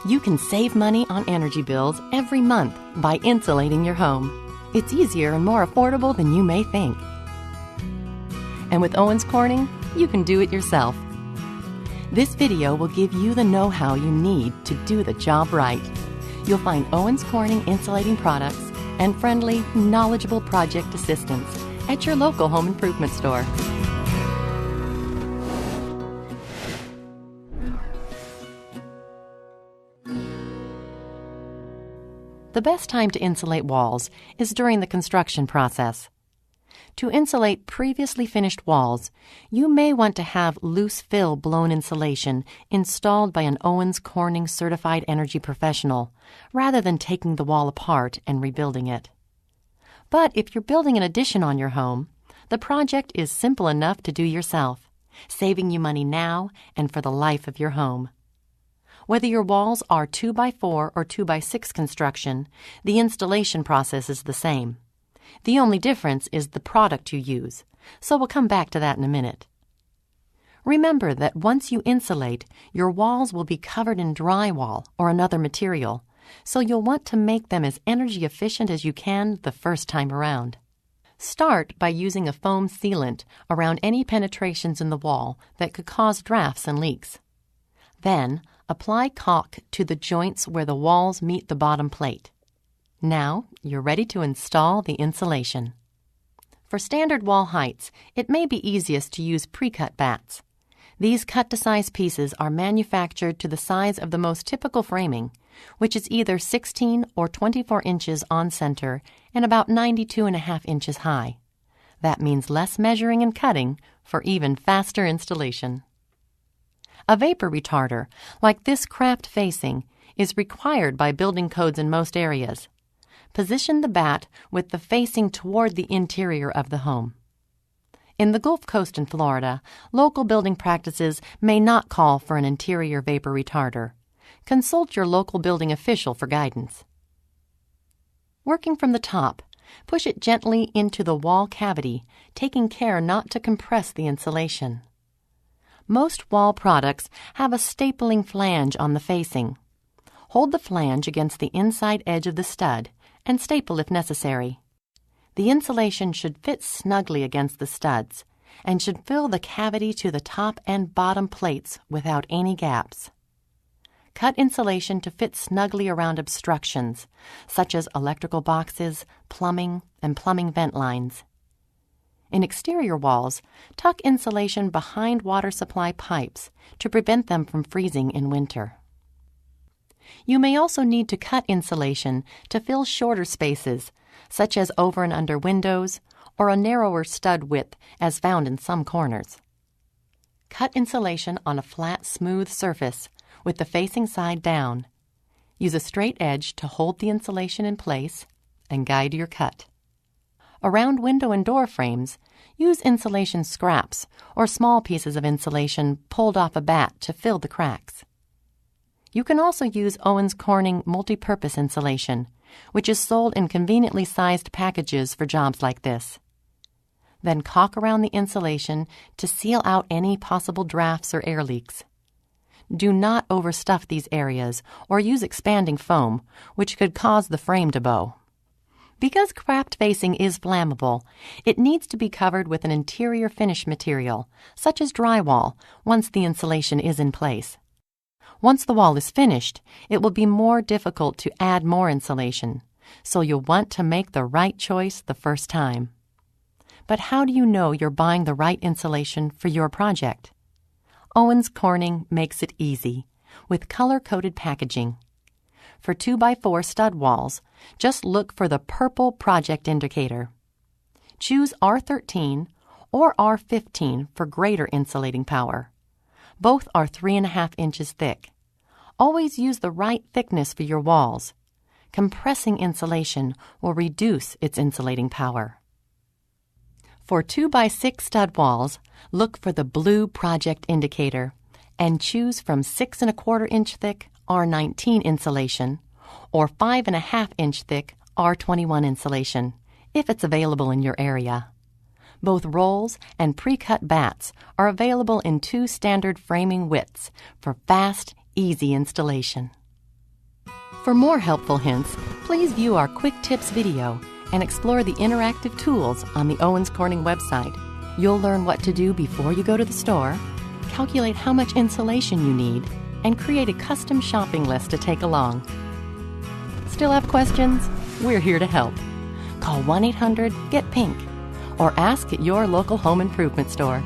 You can save money on energy bills every month by insulating your home. It's easier and more affordable than you may think. And with Owens Corning, you can do it yourself. This video will give you the know-how you need to do the job right. You'll find Owens Corning insulating products and friendly, knowledgeable project assistants at your local home improvement store. The best time to insulate walls is during the construction process. To insulate previously finished walls, you may want to have loose fill blown insulation installed by an Owens Corning certified energy professional, rather than taking the wall apart and rebuilding it. But if you're building an addition on your home, the project is simple enough to do yourself, saving you money now and for the life of your home. Whether your walls are 2x4 or 2x6 construction, the installation process is the same. The only difference is the product you use, so we'll come back to that in a minute. Remember that once you insulate, your walls will be covered in drywall or another material, so you'll want to make them as energy efficient as you can the first time around. Start by using a foam sealant around any penetrations in the wall that could cause drafts and leaks. Then, apply caulk to the joints where the walls meet the bottom plate. Now, you're ready to install the insulation. For standard wall heights, it may be easiest to use pre-cut bats. These cut-to-size pieces are manufactured to the size of the most typical framing, which is either 16 or 24 inches on center and about 92.5 inches high. That means less measuring and cutting for even faster installation. A vapor retarder, like this craft facing, is required by building codes in most areas. Position the bat with the facing toward the interior of the home. In the Gulf Coast in Florida, local building practices may not call for an interior vapor retarder. Consult your local building official for guidance. Working from the top, push it gently into the wall cavity, taking care not to compress the insulation. Most wall products have a stapling flange on the facing. Hold the flange against the inside edge of the stud and staple if necessary. The insulation should fit snugly against the studs and should fill the cavity to the top and bottom plates without any gaps. Cut insulation to fit snugly around obstructions, such as electrical boxes, plumbing, and plumbing vent lines. In exterior walls, tuck insulation behind water supply pipes to prevent them from freezing in winter. You may also need to cut insulation to fill shorter spaces, such as over and under windows, or a narrower stud width as found in some corners. Cut insulation on a flat, smooth surface with the facing side down. Use a straight edge to hold the insulation in place and guide your cut. Around window and door frames, use insulation scraps or small pieces of insulation pulled off a bat to fill the cracks. You can also use Owens Corning multi-purpose insulation, which is sold in conveniently sized packages for jobs like this. Then caulk around the insulation to seal out any possible drafts or air leaks. Do not overstuff these areas or use expanding foam, which could cause the frame to bow. Because craft facing is flammable, it needs to be covered with an interior finish material, such as drywall, once the insulation is in place. Once the wall is finished, it will be more difficult to add more insulation, so you'll want to make the right choice the first time. But how do you know you're buying the right insulation for your project? Owens Corning makes it easy with color-coded packaging. For 2x4 stud walls, just look for the purple project indicator. Choose R13 or R15 for greater insulating power. Both are 3.5 inches thick. Always use the right thickness for your walls. Compressing insulation will reduce its insulating power. For 2x6 stud walls, look for the blue project indicator and choose from 6.25 inch thick R19 insulation or 5.5 inch thick R21 insulation, if it's available in your area. Both rolls and pre-cut bats are available in 2 standard framing widths for fast, easy installation. For more helpful hints, please view our quick tips video and explore the interactive tools on the Owens Corning website. You'll learn what to do before you go to the store, calculate how much insulation you need, and create a custom shopping list to take along. Still have questions? We're here to help. Call 1-800-GET-PINK or ask at your local home improvement store.